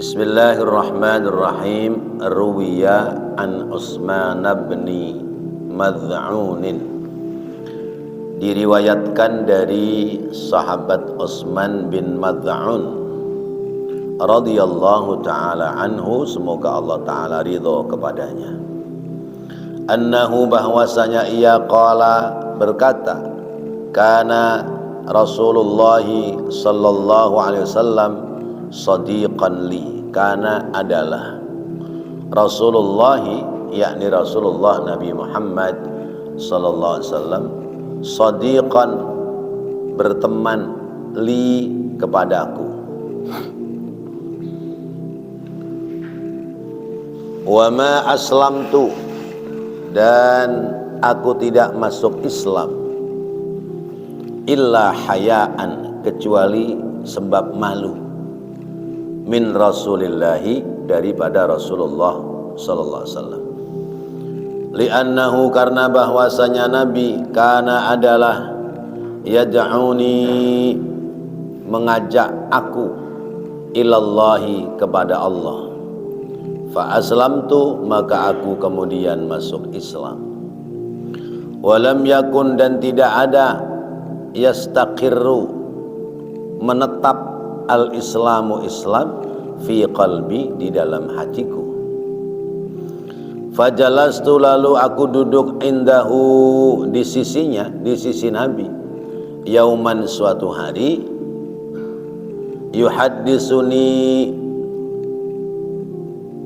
Bismillahirrahmanirrahim. Ruwiya an Utsman bin Mad'un. Diriwayatkan dari sahabat Utsman bin Mad'un radhiyallahu taala anhu, semoga Allah taala ridho kepadanya. Annahu, bahwasanya ia qala berkata, kana Rasulullah sallallahu alaihi wasallam sadiqan li, karena adalah Rasulullah, yakni Rasulullah Nabi Muhammad sallallahu alaihi wasallam, sadiqan, berteman, li, kepadaku. Wa ma aslamtu, dan aku tidak masuk Islam, illa hayaan, kecuali sebab malu, min Rasulillahi, daripada Rasulullah sallallahu alaihi wasallam. Li'annahu, karena bahwasanya Nabi, kana adalah, yad'uni, mengajak aku, ilallahi, kepada Allah. Fa aslamtu, maka aku kemudian masuk Islam. Walam yakun, dan tidak ada, yastaqirru, menetap, al-islamu, Islam, fi qalbi, di dalam hatiku. Fajalastu, lalu aku duduk, indahu, di sisinya, di sisi Nabi, yauman, suatu hari, yuhaddisuni,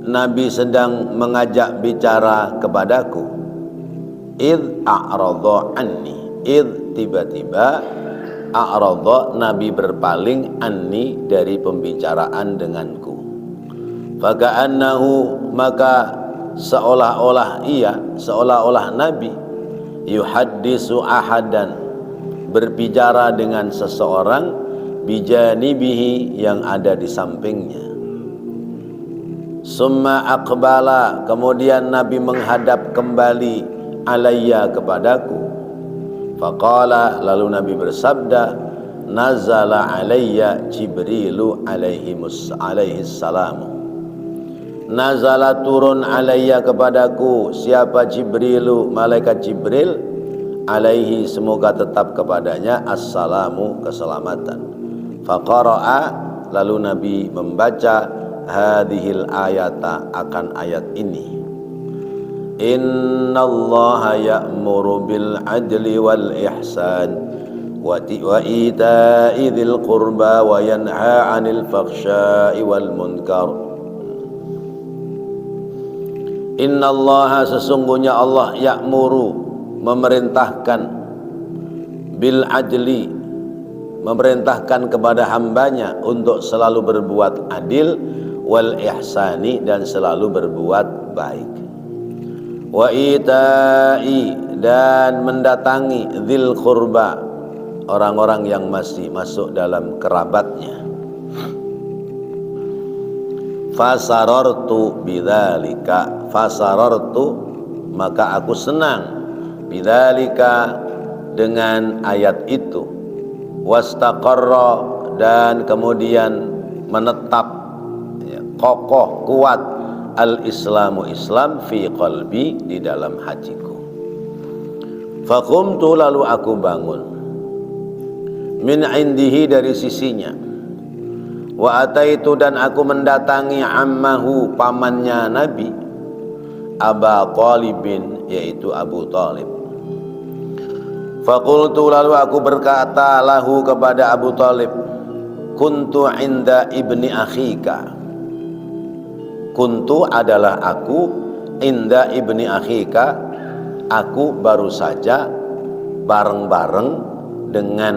Nabi sedang mengajak bicara kepadaku, id a'radha anni, id, tiba-tiba, a'radha, Nabi berpaling, anni, dari pembicaraan denganku. Faka'annahu, maka seolah-olah ia, seolah-olah Nabi, yuhaddisu ahadan, berbicara dengan seseorang, bijanibihi, yang ada di sampingnya. Summa aqbala, kemudian Nabi menghadap kembali, alayya, kepadaku. Faqala, lalu Nabi bersabda, nazala alayya Jibrilu alaihis salamu. Nazala, turun, alayya, kepadaku, siapa? Jibrilu, malaikat Jibril, alaihi, semoga tetap kepadanya, assalamu, keselamatan. Faqara'a, lalu Nabi membaca, hadhil ayata, akan ayat ini. Innallaha ya'muru bil adli wal ihsan wa ita'i dzil qurba wa yanha 'anil fakhsya'i wal munkar. Innallaha, sesungguhnya Allah, ya'muru, memerintahkan, bil adli, memerintahkan kepada hambanya untuk selalu berbuat adil, wal ihsani, dan selalu berbuat baik, wa ita'i, dan mendatangi, dzil qurba, orang-orang yang masih masuk dalam kerabatnya. Fasarartu bidzalika, fasarartu, maka aku senang, bidzalika, dengan ayat itu. Wastaqarra, dan kemudian menetap, kokoh, kuat, al-islamu, Islam, fi qalbi, di dalam hatiku. Faqumtu, lalu aku bangun, min indihi, dari sisinya. Wa ataitu, dan aku mendatangi, ammahu, pamannya Nabi, Aba Talibin, yaitu Abu Talib. Faqultu, lalu aku berkata, lahu, kepada Abu Talib, kuntu inda ibni akhika, kuntu, adalah aku, inda ibni akhika, aku baru saja bareng-bareng dengan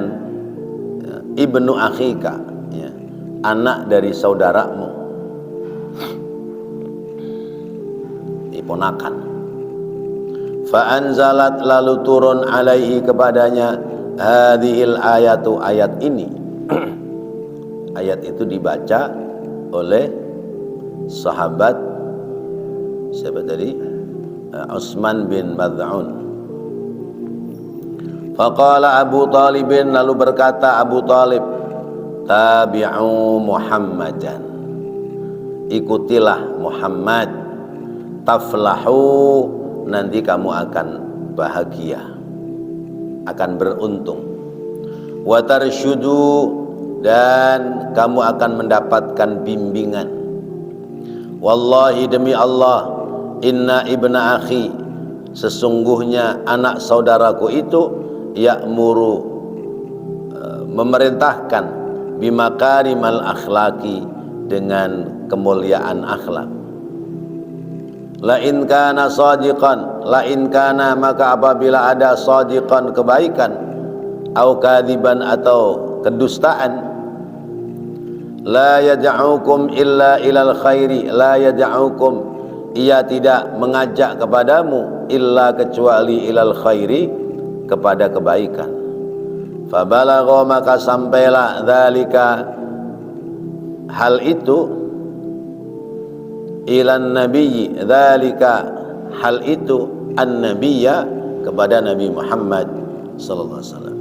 ibnu akhika, ya, anak dari saudaramu, ponakan. Fa anzalat, lalu turun, alaihi, kepadanya, hadhil ayatu, ayat ini. Ayat itu dibaca oleh sahabat, siapa tadi? Utsman bin Mad'un. Faqala Abu Talibin, lalu berkata Abu Talib, tabi'u Muhammadan, ikutilah Muhammad, taflahu, nanti kamu akan bahagia, akan beruntung. Wa tarshudu, dan kamu akan mendapatkan bimbingan. Wallahi, demi Allah, inna ibna akhi, sesungguhnya anak saudaraku itu ya'muru, memerintahkan, bimakarimal akhlaki, dengan kemuliaan akhlak. La in kana sadiqan, la in kana, maka apabila ada sadiqan, kebaikan, au kadziban, atau kedustaan, la yad'ukum illa ilal khairi, la yad'ukum, ia tidak mengajak kepadamu, illa, kecuali, ilal khairi, kepada kebaikan. Fabalagha, maka sampailah, dzalika, hal itu, ilan nabiyyi, dzalika, hal itu, an-nabiyya, kepada Nabi Muhammad sallallahu alaihi wasallam.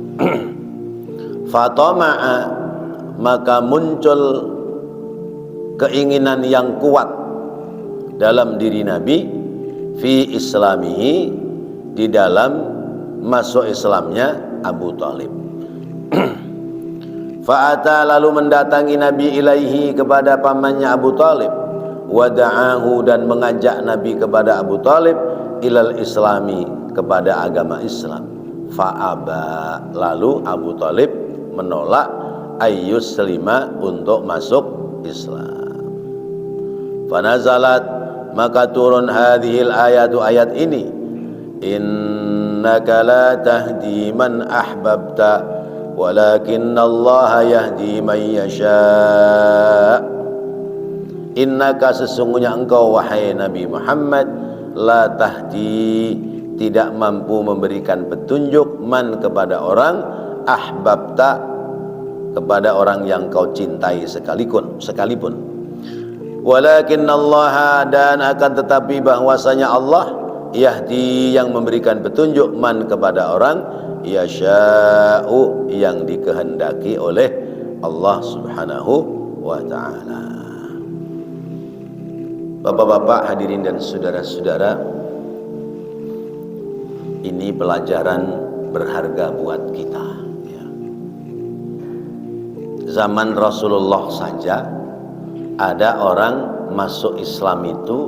Fatama'a, maka muncul keinginan yang kuat dalam diri Nabi, fi islamihi, di dalam masuk Islamnya Abu Talib. Fa'ata, lalu mendatangi Nabi ilaihi, kepada pamannya Abu Talib, wada'ahu, dan mengajak Nabi kepada Abu Talib, ilal islami, kepada agama Islam. Fa'aba, lalu Abu Talib menolak, ayyuslima, untuk masuk Islam. Fanazalat, maka turun hadhil ayatu, ayat ini, innaka la tahdi man ahbabta, walakinnallaha yahdi man yasha. Innaka, sesungguhnya engkau wahai Nabi Muhammad, la tahdi, tidak mampu memberikan petunjuk, man, kepada orang, ahbabta, kepada orang yang kau cintai sekalipun. Walakinnallaha, dan akan tetapi bahwasanya Allah, yahdi, yang memberikan petunjuk, man, kepada orang, yasha'u, yang dikehendaki oleh Allah subhanahu wa ta'ala. Bapak-bapak, hadirin dan saudara-saudara, ini pelajaran berharga buat kita, ya. Zaman Rasulullah saja ada orang masuk Islam itu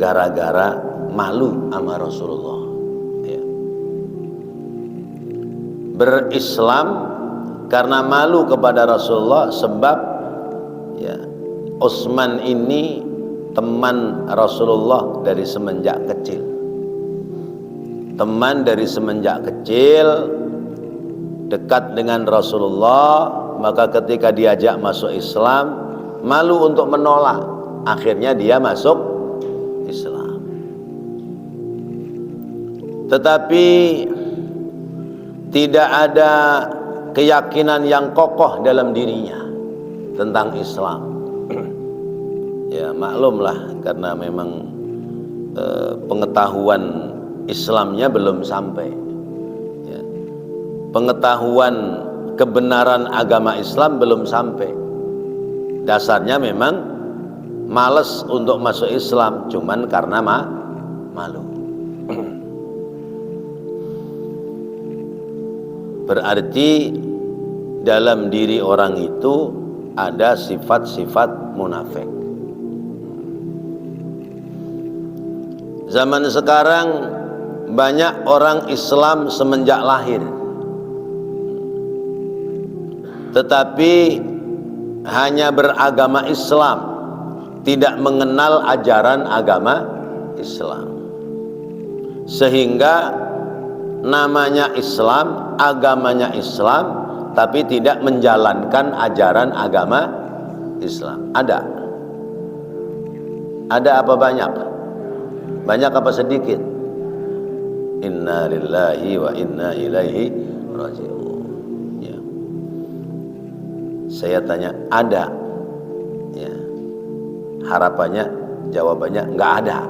gara-gara malu sama Rasulullah, ya. Berislam karena malu kepada Rasulullah, sebab, ya, Utsman ini teman Rasulullah dari semenjak kecil. Teman dari semenjak kecil, dekat dengan Rasulullah, maka ketika diajak masuk Islam, malu untuk menolak. Akhirnya dia masuk Islam. Tetapi tidak ada keyakinan yang kokoh dalam dirinya tentang Islam. Ya, maklumlah, karena memang pengetahuan Islamnya belum sampai, ya. Pengetahuan kebenaran agama Islam belum sampai. Dasarnya memang males untuk masuk Islam, cuman karena malu. Berarti dalam diri orang itu ada sifat-sifat munafik. Zaman sekarang banyak orang Islam semenjak lahir, tetapi hanya beragama Islam, tidak mengenal ajaran agama Islam, sehingga namanya Islam, agamanya Islam, tapi tidak menjalankan ajaran agama Islam. Ada apa banyak? Banyak apa sedikit? Inna lillahi wa inna ilaihi raji'un. Ya. Saya tanya, ada? Ya. Harapannya, jawabannya enggak ada.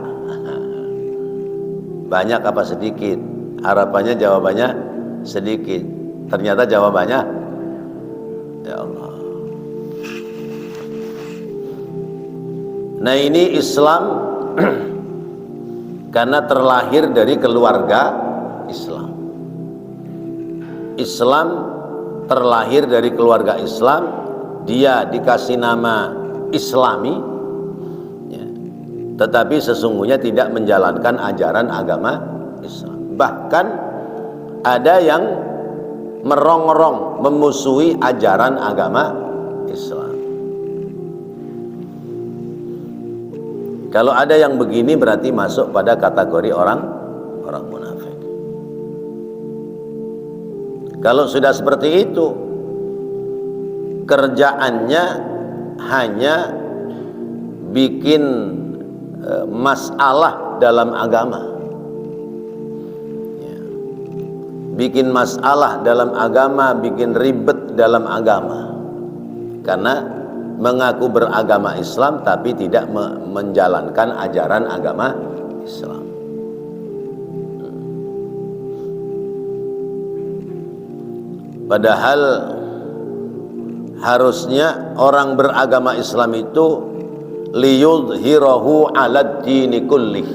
Banyak apa sedikit? Harapannya, jawabannya sedikit. Ternyata jawabannya, ya Allah. Nah, ini Islam karena terlahir dari keluarga Islam. Islam terlahir dari keluarga Islam, dia dikasih nama Islami, ya, tetapi sesungguhnya tidak menjalankan ajaran agama Islam. Bahkan ada yang merongrong memusuhi ajaran agama Islam. Kalau ada yang begini berarti masuk pada kategori orang munafik. Kalau sudah seperti itu, kerjaannya hanya bikin masalah dalam agama, ya. Bikin masalah dalam agama, bikin ribet dalam agama, karena mengaku beragama Islam tapi tidak menjalankan ajaran agama Islam. Padahal harusnya orang beragama Islam itu liyudhhirahu 'alad dini kullih,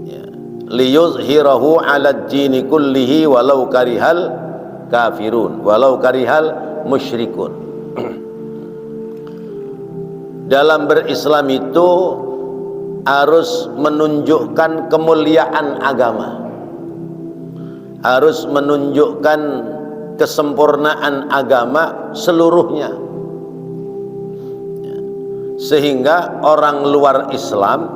ya, liyudhhirahu 'alad dini kullihi walau karihal kafirun, walau karihal musyrikun. Dalam berislam itu harus menunjukkan kemuliaan agama, harus menunjukkan kesempurnaan agama seluruhnya, sehingga orang luar Islam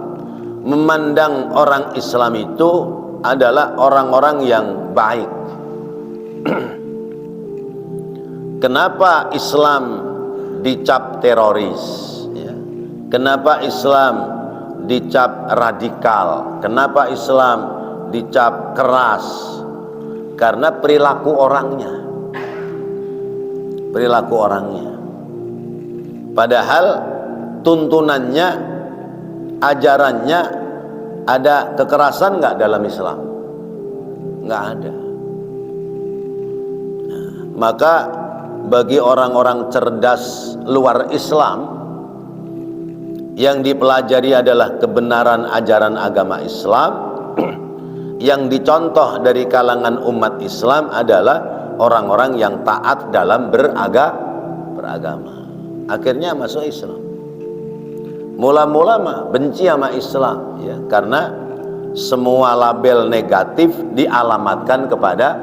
memandang orang Islam itu adalah orang-orang yang baik. Kenapa Islam dicap teroris, ya? Kenapa Islam dicap radikal, kenapa Islam dicap keras? Karena perilaku orangnya, padahal tuntunannya, ajarannya, ada kekerasan nggak dalam Islam? Nggak ada. Nah, maka bagi orang-orang cerdas luar Islam, yang dipelajari adalah kebenaran ajaran agama Islam, yang dicontoh dari kalangan umat Islam adalah orang-orang yang taat dalam beragama. Akhirnya masuk Islam. Mula-mula mah benci sama Islam, ya, karena semua label negatif dialamatkan kepada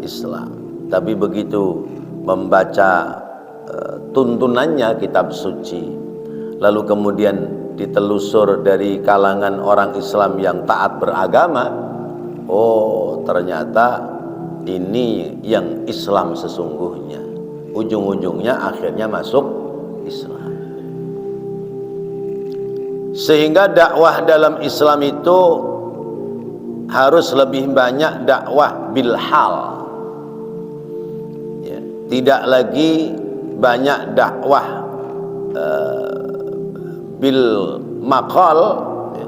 Islam. Tapi begitu membaca tuntunannya kitab suci, lalu kemudian ditelusur dari kalangan orang Islam yang taat beragama, oh ternyata ini yang Islam sesungguhnya. Ujung-ujungnya akhirnya masuk Islam. Sehingga dakwah dalam Islam itu harus lebih banyak dakwah bilhal, ya, tidak lagi banyak dakwah bil maqal, ya,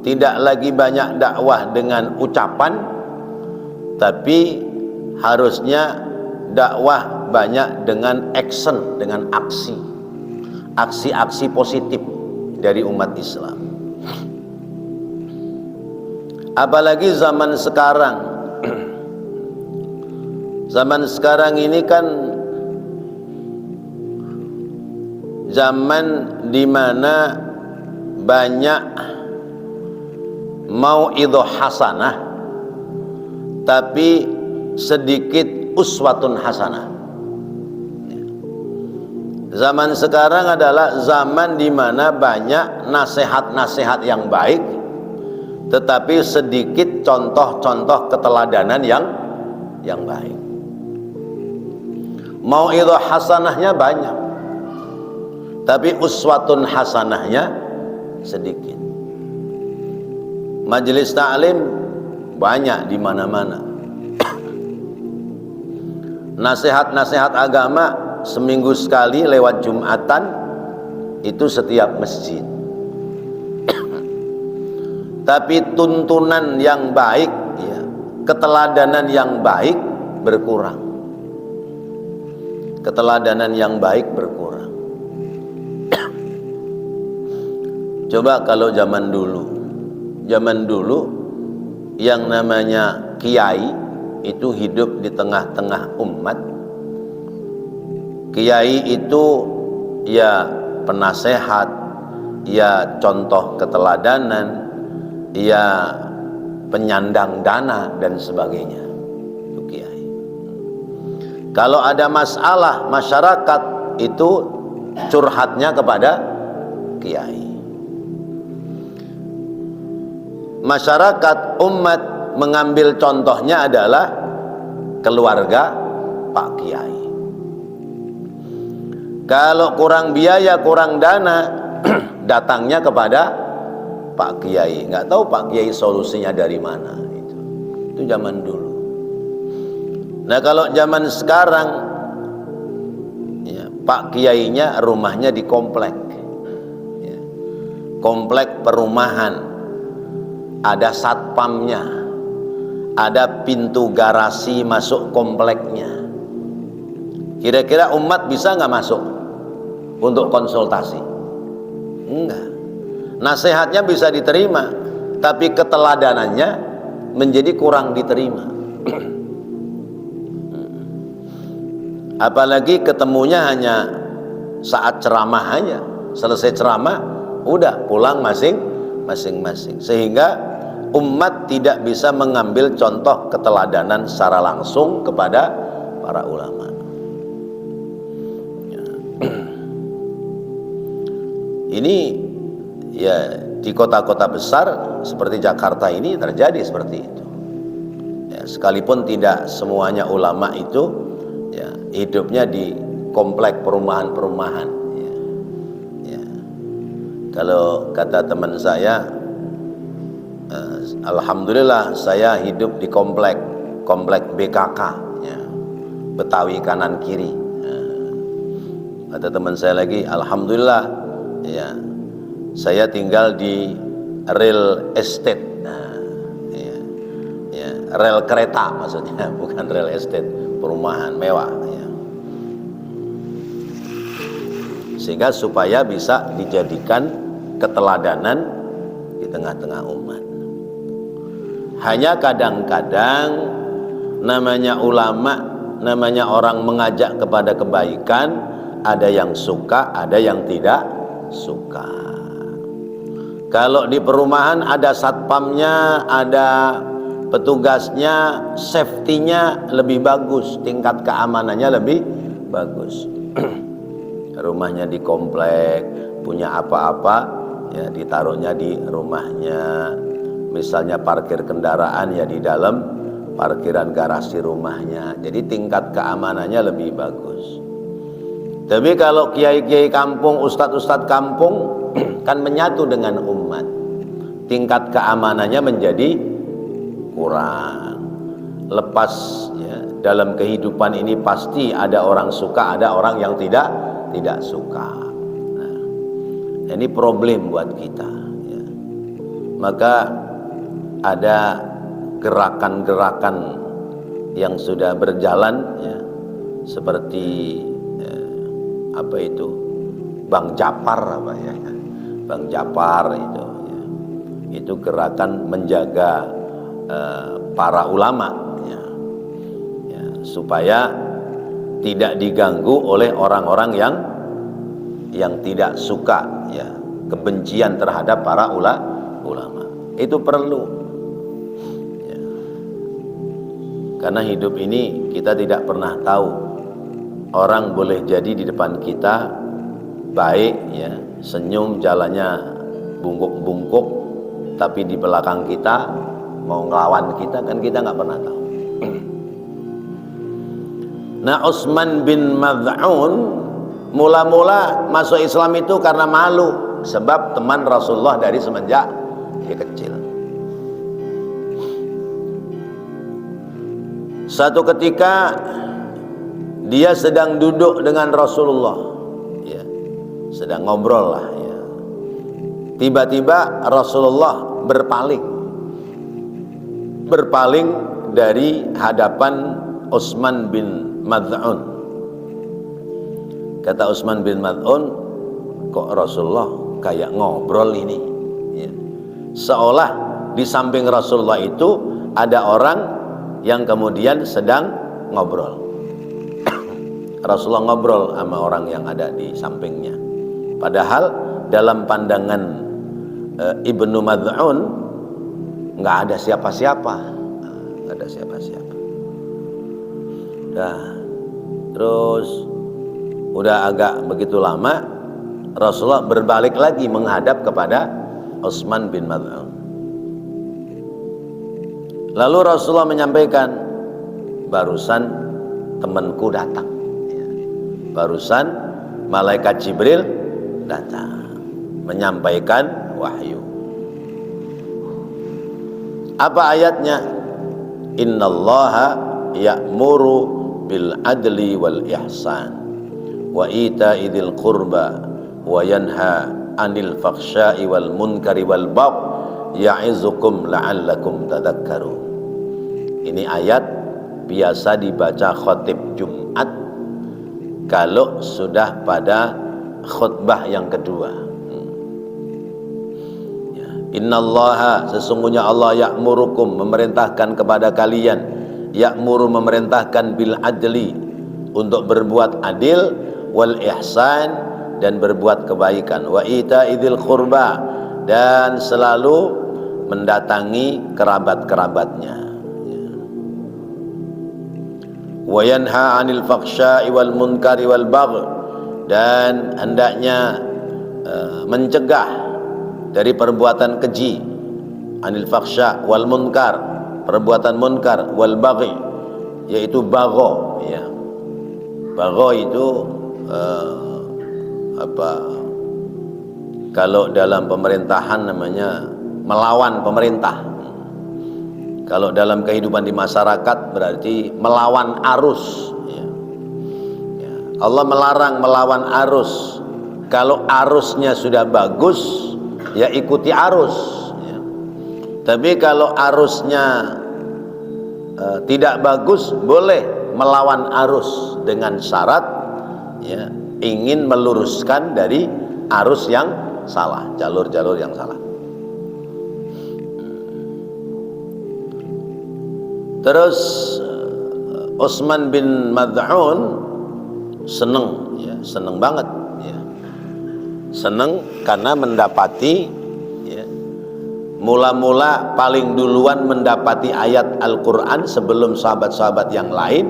tidak lagi banyak dakwah dengan ucapan, tapi harusnya dakwah banyak dengan action, dengan aksi-aksi positif dari umat Islam. Apalagi zaman sekarang. Zaman sekarang ini kan zaman di mana banyak mau'idhah hasanah tapi sedikit uswatun hasanah. Zaman sekarang adalah zaman di mana banyak nasihat-nasihat yang baik, tetapi sedikit contoh-contoh keteladanan yang baik. Mau'idhah hasanahnya banyak, tapi uswatun hasanahnya sedikit. Majelis ta'lim banyak di mana-mana. Nasihat-nasihat agama seminggu sekali lewat Jumatan, itu setiap masjid. Tapi tuntunan yang baik, ya, keteladanan yang baik berkurang. Keteladanan yang baik berkurang. Coba kalau zaman dulu yang namanya kiai itu hidup di tengah-tengah umat. Kiai itu ya penasehat, ya contoh keteladanan, ya penyandang dana dan sebagainya. Itu kiai. Kalau ada masalah masyarakat itu curhatnya kepada kiai. Masyarakat umat mengambil contohnya adalah keluarga Pak Kiai. Kalau kurang biaya, kurang dana, datangnya kepada Pak Kiai. Nggak tahu Pak Kiai solusinya dari mana. Itu zaman dulu. Nah kalau zaman sekarang, ya, Pak Kiainya rumahnya di komplek, ya, komplek perumahan, ada satpamnya, ada pintu garasi masuk kompleknya. Kira-kira umat bisa nggak masuk untuk konsultasi? Enggak. Nasihatnya bisa diterima, tapi keteladanannya menjadi kurang diterima. Apalagi ketemunya hanya saat ceramah aja, selesai ceramah udah pulang masing-masing, sehingga umat tidak bisa mengambil contoh keteladanan secara langsung kepada para ulama. Ini ya di kota-kota besar seperti Jakarta ini terjadi seperti itu. Ya, sekalipun tidak semuanya ulama itu ya hidupnya di komplek perumahan-perumahan. Ya. Ya. Kalau kata teman saya, alhamdulillah saya hidup di komplek BKK, ya, Betawi kanan kiri. Ya. Kata teman saya lagi, alhamdulillah, ya, saya tinggal di real estate, ya, ya, rel kereta maksudnya, bukan real estate, perumahan mewah, ya. Sehingga supaya bisa dijadikan keteladanan di tengah-tengah umat. Hanya kadang-kadang namanya ulama, namanya orang mengajak kepada kebaikan, ada yang suka, ada yang tidak suka. Kalau di perumahan ada satpamnya, ada petugasnya, safety-nya lebih bagus, tingkat keamanannya lebih bagus. Rumahnya di komplek, punya apa-apa ya ditaruhnya di rumahnya. Misalnya parkir kendaraan ya di dalam parkiran garasi rumahnya. Jadi tingkat keamanannya lebih bagus. Tapi kalau kiai-kiai kampung, ustadz-ustadz kampung kan menyatu dengan umat, tingkat keamanannya menjadi kurang. Lepas ya, dalam kehidupan ini pasti ada orang suka, ada orang yang tidak suka. Nah, ini problem buat kita. Ya. Maka ada gerakan-gerakan yang sudah berjalan, ya, seperti apa itu Bang Japar apa ya, Bang Japar itu, ya, itu gerakan menjaga para ulama, ya, ya, supaya tidak diganggu oleh orang-orang yang tidak suka, ya, kebencian terhadap para ulama. Itu perlu. Karena hidup ini kita tidak pernah tahu, orang boleh jadi di depan kita baik, ya, senyum, jalannya bungkuk-bungkuk, tapi di belakang kita mau ngelawan kita, kan kita nggak pernah tahu. Nah, Utsman bin Maz'un mula-mula masuk Islam itu karena malu, sebab teman Rasulullah dari semenjak dia kecil. Satu ketika dia sedang duduk dengan Rasulullah, ya, sedang ngobrol lah, ya. Tiba-tiba Rasulullah berpaling dari hadapan Utsman bin Maz'un. Kata Utsman bin Maz'un, kok Rasulullah kayak ngobrol ini ya. Seolah di samping Rasulullah itu ada orang yang kemudian sedang ngobrol. Rasulullah ngobrol sama orang yang ada di sampingnya. Padahal dalam pandangan Ibnu Mad'un nggak ada siapa-siapa, nggak ada siapa-siapa. Nah, terus udah agak begitu lama, Rasulullah berbalik lagi menghadap kepada Utsman bin Mad'un. Lalu Rasulullah menyampaikan, barusan temanku datang. Barusan malaikat Jibril datang menyampaikan wahyu. Apa ayatnya? Innallaha ya'muru bil adli wal ihsan wa ita'i dzil qurba wa yanha 'anil fakhsya'i wal munkari wal baghi ya'izukum la'allakum tadhakkarun. Ini ayat biasa dibaca khatib Jumat kalau sudah pada khutbah yang kedua. Innallaha, sesungguhnya Allah ya'murukum, memerintahkan kepada kalian, ya'muru, memerintahkan bil adli, untuk berbuat adil, wal ihsan, dan berbuat kebaikan, wa ita'idzil qurba, dan selalu mendatangi kerabat-kerabatnya, wa yanha 'anil fakhsya'i wal munkari wal baghi, dan hendaknya mencegah dari perbuatan keji, 'anil fakhsya' wal munkar, perbuatan munkar, wal baghi, yaitu bagho ya. Bagho itu kalau dalam pemerintahan namanya melawan pemerintah. Kalau dalam kehidupan di masyarakat berarti melawan arus ya. Ya. Allah melarang melawan arus. Kalau arusnya sudah bagus, ya ikuti arus ya. Tapi kalau arusnya tidak bagus, boleh melawan arus dengan syarat ya, ingin meluruskan dari arus yang salah, jalur-jalur yang salah. Terus Utsman bin Mad'un seneng ya, seneng banget ya. Seneng karena mendapati ya, mula-mula paling duluan mendapati ayat Al-Quran sebelum sahabat-sahabat yang lain,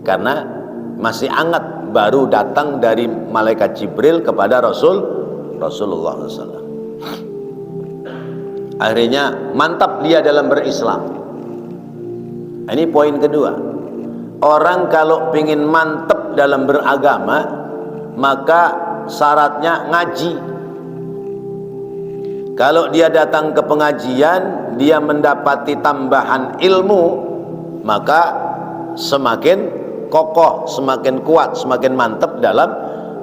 karena masih hangat, baru datang dari malaikat Jibril kepada Rasulullah SAW. Akhirnya mantap dia dalam berislam. Ini poin kedua. Orang kalau ingin mantap dalam beragama, maka syaratnya ngaji. Kalau dia datang ke pengajian, dia mendapati tambahan ilmu, maka semakin kokoh, semakin kuat, semakin mantap dalam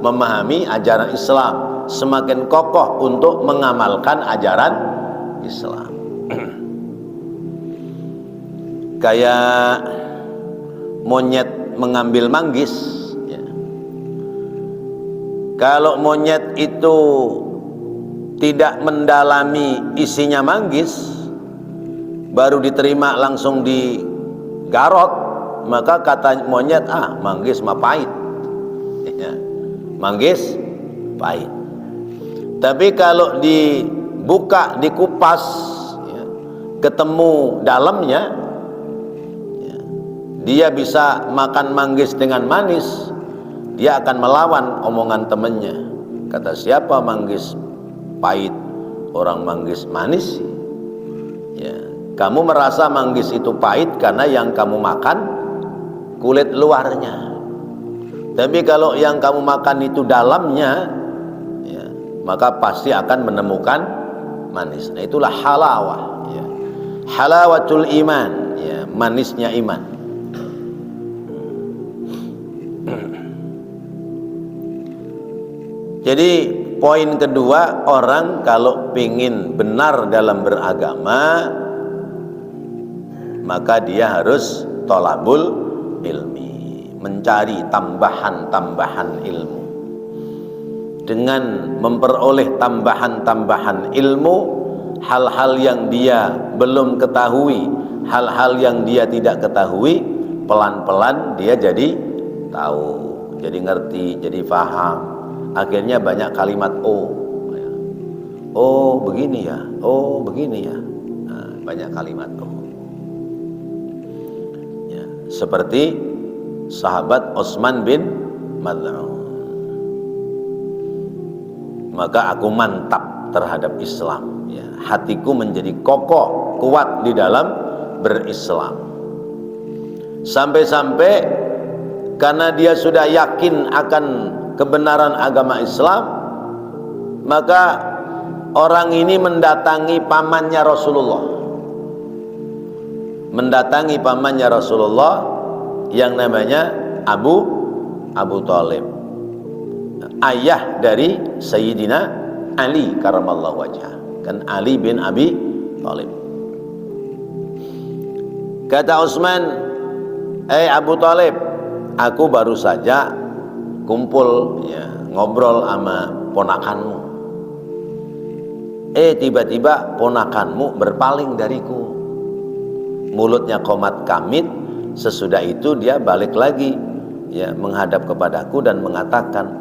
memahami ajaran Islam, semakin kokoh untuk mengamalkan ajaran Islam. Kayak monyet mengambil manggis ya. Kalau monyet itu tidak mendalami isinya manggis, baru diterima langsung digarot, maka kata monyet, manggis mah pahit ya. Manggis pahit. Tapi kalau dibuka, dikupas ya, ketemu dalamnya, dia bisa makan manggis dengan manis, dia akan melawan omongan temannya. Kata siapa manggis pahit, orang manggis manis ya. Kamu merasa manggis itu pahit karena yang kamu makan kulit luarnya. Tapi kalau yang kamu makan itu dalamnya ya, maka pasti akan menemukan manis. Nah, itulah halawah ya. Halawatul iman ya, manisnya iman. Jadi poin kedua, orang kalau ingin benar dalam beragama, maka dia harus tolabul ilmi, mencari tambahan-tambahan ilmu. dengan memperoleh tambahan-tambahan ilmu, hal-hal yang dia belum ketahui, hal-hal yang dia tidak ketahui, pelan-pelan dia jadi tahu, jadi ngerti, jadi paham. Akhirnya banyak kalimat oh begini ya, oh begini ya. Nah, banyak kalimat ya, seperti sahabat Utsman bin Maz'un. Maka aku mantap terhadap Islam ya. Hatiku menjadi kokoh, kuat di dalam berislam. Sampai-sampai karena dia sudah yakin akan kebenaran agama Islam, maka orang ini mendatangi pamannya Rasulullah. Mendatangi pamannya Rasulullah yang namanya Abu Thalib, ayah dari Sayyidina Ali karramallahu wajhah, kan Ali bin Abi Thalib. Kata Utsman, Abu Thalib, aku baru saja kumpul ya, ngobrol sama ponakanmu. Tiba-tiba ponakanmu berpaling dariku. Mulutnya qomat kamit. Sesudah itu dia balik lagi ya, menghadap kepadaku dan mengatakan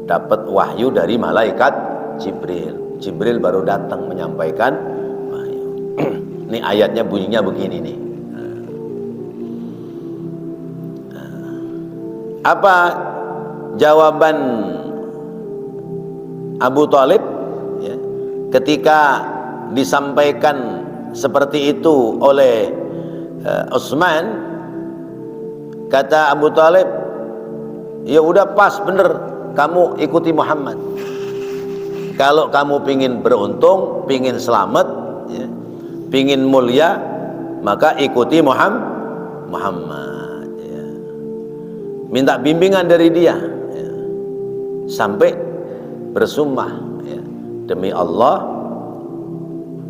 dapat wahyu dari malaikat Jibril. Jibril baru datang menyampaikan wahyu. Ini ayatnya bunyinya begini nih. Apa jawaban Abu Thalib ya, ketika disampaikan seperti itu oleh Utsman? Kata Abu Thalib, ya udah pas bener, kamu ikuti Muhammad. Kalau kamu pingin beruntung, pingin selamat ya, pingin mulia, maka ikuti Muhammad ya. Minta bimbingan dari dia ya. Sampai bersumpah ya, demi Allah,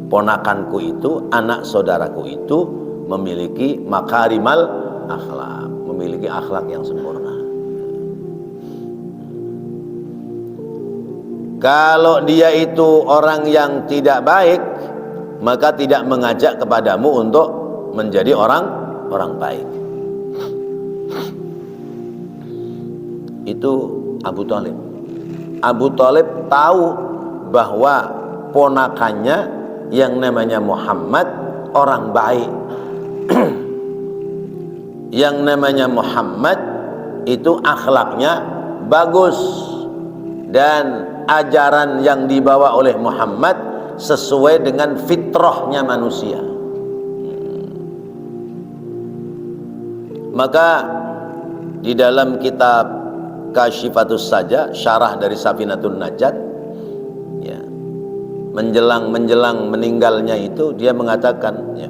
ponakanku itu, anak saudaraku itu memiliki makarimal akhlak, memiliki akhlak yang sempurna. Kalau dia itu orang yang tidak baik, maka tidak mengajak kepadamu untuk menjadi orang baik. Itu Abu Thalib. Abu Thalib tahu bahwa ponakannya yang namanya Muhammad orang baik. Yang namanya Muhammad itu akhlaknya bagus, dan ajaran yang dibawa oleh Muhammad sesuai dengan fitrahnya manusia. Maka di dalam kitab Kasyifatus Saja, syarah dari Safinatun Najat ya, menjelang meninggalnya itu dia mengatakan ya,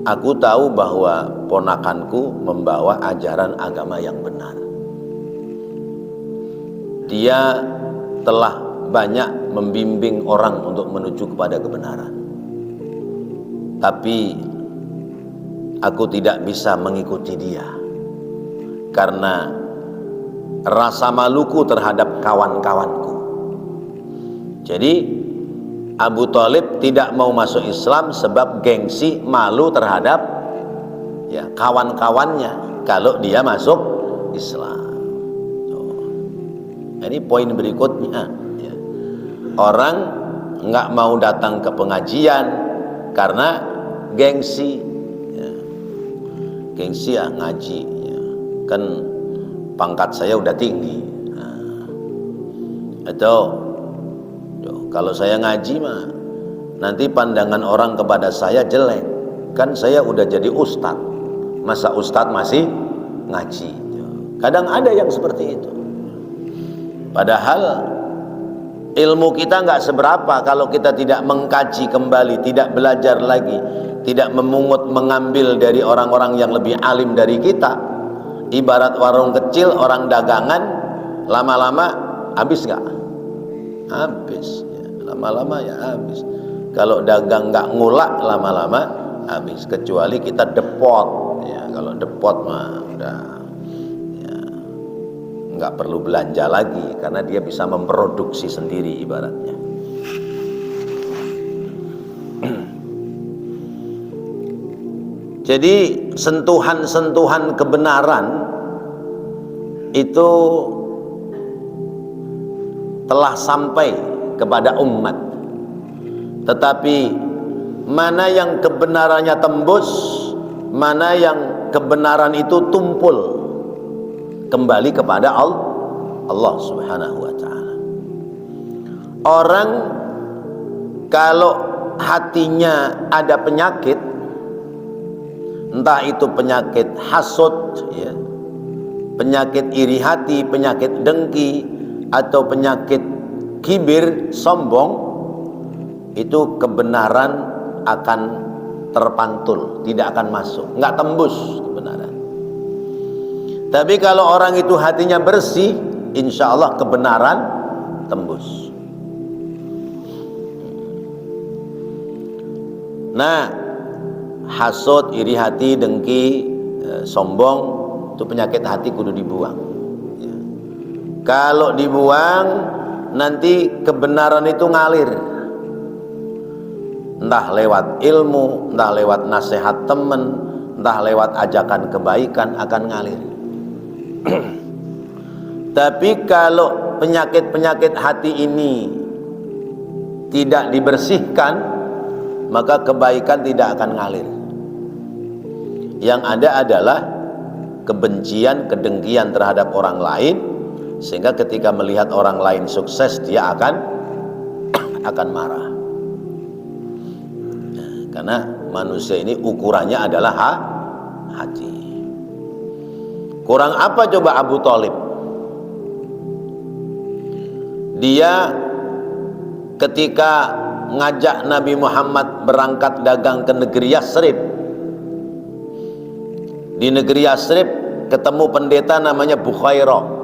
aku tahu bahwa ponakanku membawa ajaran agama yang benar. Dia telah banyak membimbing orang untuk menuju kepada kebenaran. Tapi aku tidak bisa mengikuti dia karena rasa maluku terhadap kawan-kawanku. Jadi Abu Thalib tidak mau masuk Islam sebab gengsi, malu terhadap ya, kawan-kawannya kalau dia masuk Islam. Ini poin berikutnya ya. Orang nggak mau datang ke pengajian karena gengsi ya. Gengsi ya ngaji ya. Kan pangkat saya udah tinggi nah. Atau kalau saya ngaji mah nanti pandangan orang kepada saya jelek, kan saya udah jadi ustadz, masa ustadz masih ngaji. Kadang ada yang seperti itu. Padahal ilmu kita nggak seberapa kalau kita tidak mengkaji kembali, tidak belajar lagi, tidak memungut mengambil dari orang-orang yang lebih alim dari kita. Ibarat warung kecil, orang dagangan, lama-lama habis nggak? Habis. Lama-lama ya habis. Kalau dagang nggak ngulak, lama-lama habis. Kecuali kita depot ya, kalau depot mah udah ya. nggak perlu belanja lagi karena dia bisa memproduksi sendiri ibaratnya. Jadi sentuhan-sentuhan kebenaran itu telah sampai kepada umat, tetapi mana yang kebenarannya tembus, mana yang kebenaran itu tumpul kembali kepada Allah Subhanahu wa ta'ala. Orang kalau hatinya ada penyakit, entah itu penyakit hasud ya, penyakit iri hati, penyakit dengki, atau penyakit kibir, sombong, itu kebenaran akan terpantul, tidak akan masuk, nggak tembus kebenaran. Tapi kalau orang itu hatinya bersih, insya Allah kebenaran tembus. Nah, hasud, iri hati, dengki, sombong, itu penyakit hati kudu dibuang ya. Kalau dibuang, nanti kebenaran itu ngalir, entah lewat ilmu, entah lewat nasihat teman, entah lewat ajakan kebaikan, akan ngalir. Tapi kalau penyakit-penyakit hati ini tidak dibersihkan, maka kebaikan tidak akan ngalir. Yang ada adalah kebencian, kedengkian terhadap orang lain, sehingga ketika melihat orang lain sukses, dia akan marah. Karena manusia ini ukurannya adalah hati. Kurang apa coba Abu Thalib? Dia ketika ngajak Nabi Muhammad berangkat dagang ke negeri Yasrib, di negeri Yasrib ketemu pendeta namanya Bukhairah.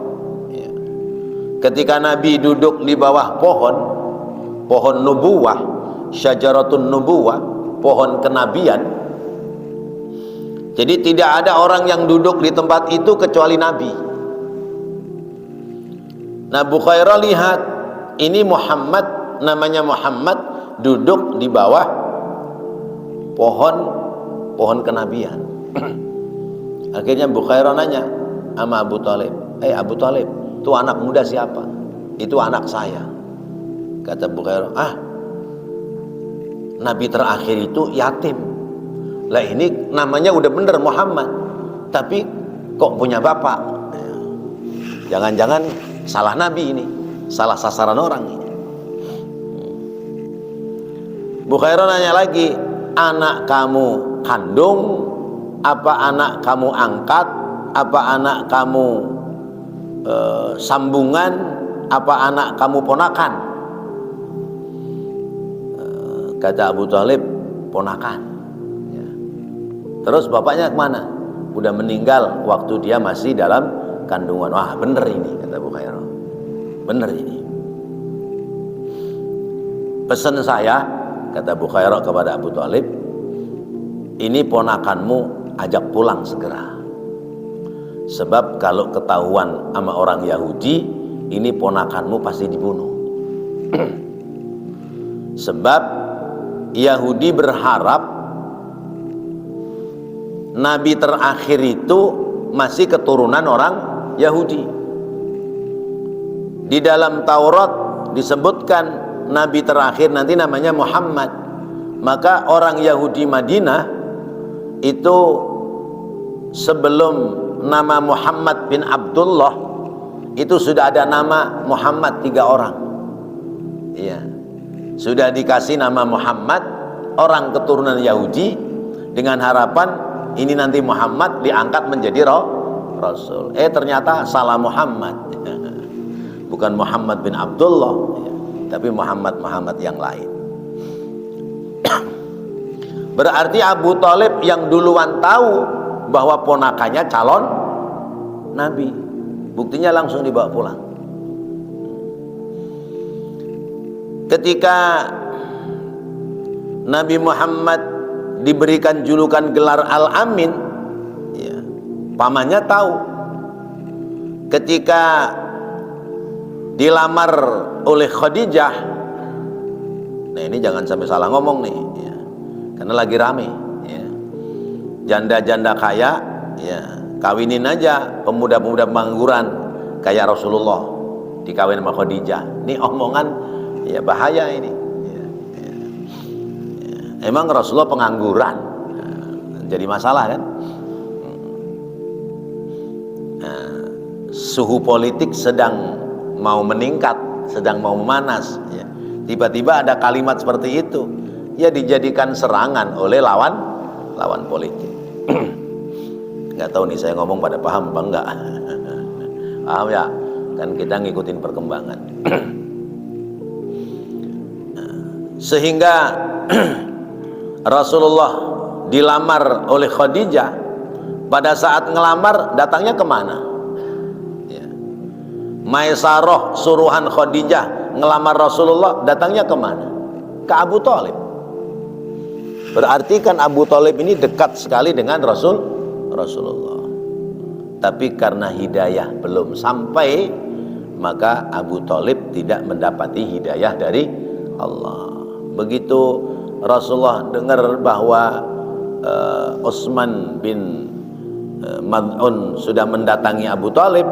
Ketika Nabi duduk di bawah pohon nubuwah, syajaratun nubuwah, pohon kenabian. Jadi tidak ada orang yang duduk di tempat itu kecuali Nabi. Nah, Bukhairah lihat ini Muhammad, namanya Muhammad, duduk di bawah pohon kenabian. Akhirnya Bukhairah nanya sama Abu Thalib, Abu Thalib, itu anak muda siapa? Itu anak saya. Kata Bukhairah, Nabi terakhir itu yatim. Lah ini namanya udah bener Muhammad, tapi kok punya bapak? Jangan-jangan salah Nabi ini, salah sasaran orang ini. Bukhairah nanya lagi, anak kamu kandung, apa anak kamu angkat, apa anak kamu sambungan, apa anak kamu ponakan? Kata Abu Thalib, ponakan ya. Terus bapaknya kemana? Udah meninggal waktu dia masih dalam kandungan. Wah bener ini, kata Bukhairah, bener ini. Pesan saya, kata Bukhairah kepada Abu Thalib, ini ponakanmu ajak pulang segera. Sebab kalau ketahuan sama orang Yahudi, ini ponakanmu pasti dibunuh. Sebab Yahudi berharap Nabi terakhir itu masih keturunan orang Yahudi. Di dalam Taurat disebutkan Nabi terakhir nanti namanya Muhammad. Maka orang Yahudi Madinah itu sebelum nama Muhammad bin Abdullah itu sudah ada nama Muhammad 3 orang. Iya. Sudah dikasih nama Muhammad, orang keturunan Yahudi, dengan harapan ini nanti Muhammad diangkat menjadi Rasul. Ternyata salah Muhammad. Bukan Muhammad bin Abdullah, tapi Muhammad yang lain. Berarti Abu Thalib yang duluan tahu bahwa ponakannya calon Nabi. Buktinya langsung dibawa pulang. Ketika Nabi Muhammad diberikan julukan gelar Al-Amin ya, pamannya tahu ketika dilamar oleh Khadijah, nah ini jangan sampai salah ngomong nih ya, karena lagi rame ya. Janda-janda kaya ya, kawinin aja pemuda-pemuda pengangguran kayak Rasulullah, dikawin sama Khadijah. Ini omongan ya bahaya ini ya, ya. Ya. Emang Rasulullah pengangguran ya, jadi masalah kan. Nah, suhu politik sedang mau meningkat, sedang mau memanas ya. Tiba-tiba ada kalimat seperti itu ya, dijadikan serangan oleh lawan politik. Nggak tahu nih saya ngomong pada paham apa enggak. Paham ya, kan kita ngikutin perkembangan. Sehingga Rasulullah dilamar oleh Khadijah. Pada saat ngelamar datangnya kemana ya. Maisarah suruhan Khadijah ngelamar Rasulullah datangnya kemana? Ke Abu Thalib. Berarti kan Abu Thalib ini dekat sekali dengan Rasulullah. Tapi karena hidayah belum sampai, maka Abu Thalib tidak mendapati hidayah dari Allah. Begitu Rasulullah dengar bahwa Utsman bin Mad'un sudah mendatangi Abu Thalib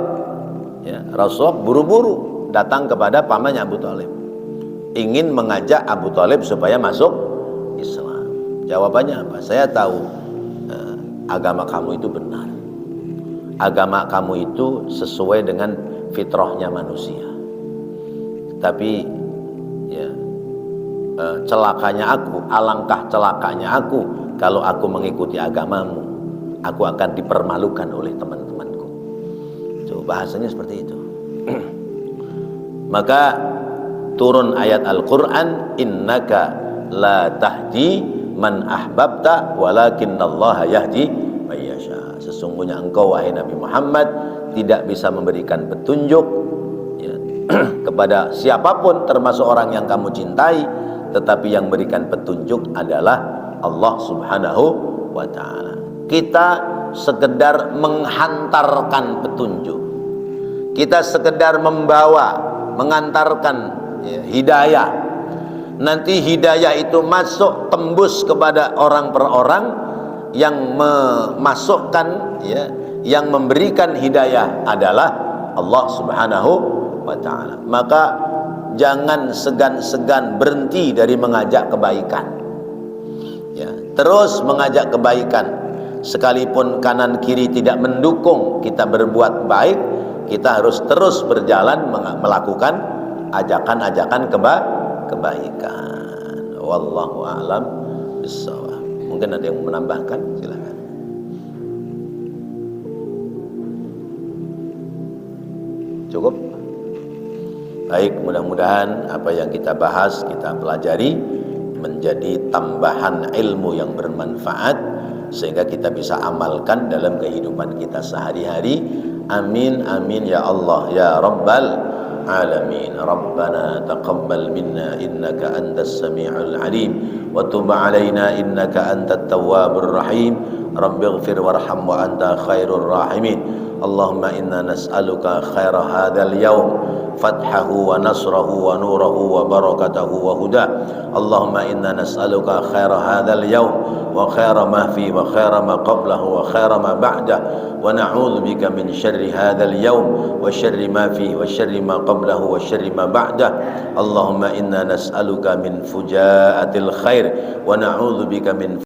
ya, Rasulullah buru-buru datang kepada pamannya Abu Thalib, ingin mengajak Abu Thalib supaya masuk Islam. Jawabannya apa? Saya tahu agama kamu itu benar, agama kamu itu sesuai dengan fitrahnya manusia. Tapi ya, celakanya aku, alangkah celakanya aku kalau aku mengikuti agamamu, aku akan dipermalukan oleh teman-temanku. Coba bahasanya seperti itu. Maka turun ayat Al-Quran, innaka la tahdi man ahbabta walakinnallaha yahdi man yasha. Sesungguhnya engkau wahai Nabi Muhammad tidak bisa memberikan petunjuk ya, kepada siapapun termasuk orang yang kamu cintai, tetapi yang berikan petunjuk adalah Allah Subhanahu wa ta'ala. Kita sekedar menghantarkan petunjuk, kita sekedar membawa, mengantarkan ya, hidayah. Nanti hidayah itu masuk tembus kepada orang per orang yang memasukkan ya, yang memberikan hidayah adalah Allah Subhanahu wa ta'ala. Maka jangan segan-segan berhenti dari mengajak kebaikan ya, terus mengajak kebaikan. Sekalipun kanan kiri tidak mendukung kita berbuat baik, kita harus terus berjalan melakukan ajakan-ajakan kebaikan. Wallahu a'lam bishawab. Mungkin ada yang menambahkan, silakan. Cukup? Baik, mudah-mudahan apa yang kita bahas, kita pelajari menjadi tambahan ilmu yang bermanfaat sehingga kita bisa amalkan dalam kehidupan kita sehari-hari. Amin amin ya Allah ya Rabbal alamin. Rabbana taqabbal minna innaka antas sami'ul alim wa tub alaina innaka antat tawwabur rahim. Rabbighfir warham wa anta khairur rahimin. Allahumma inna nas'aluka khaira hadzal yawm fathahu wa nasrahu wa nurahu wa barakatahu wa huda. Allahumma inna nas'aluka khaira hadzal yawm wa khaira ma fi wa khaira ma qablahu wa khaira ma ba'dah wa na'udzu bika min syarri hadzal yawm wa syarri ma fi wa syarri ma qablahu wa syarri ma ba'dah. Allahumma inna nas'aluka min fujaatil khair wa na'udzu bika min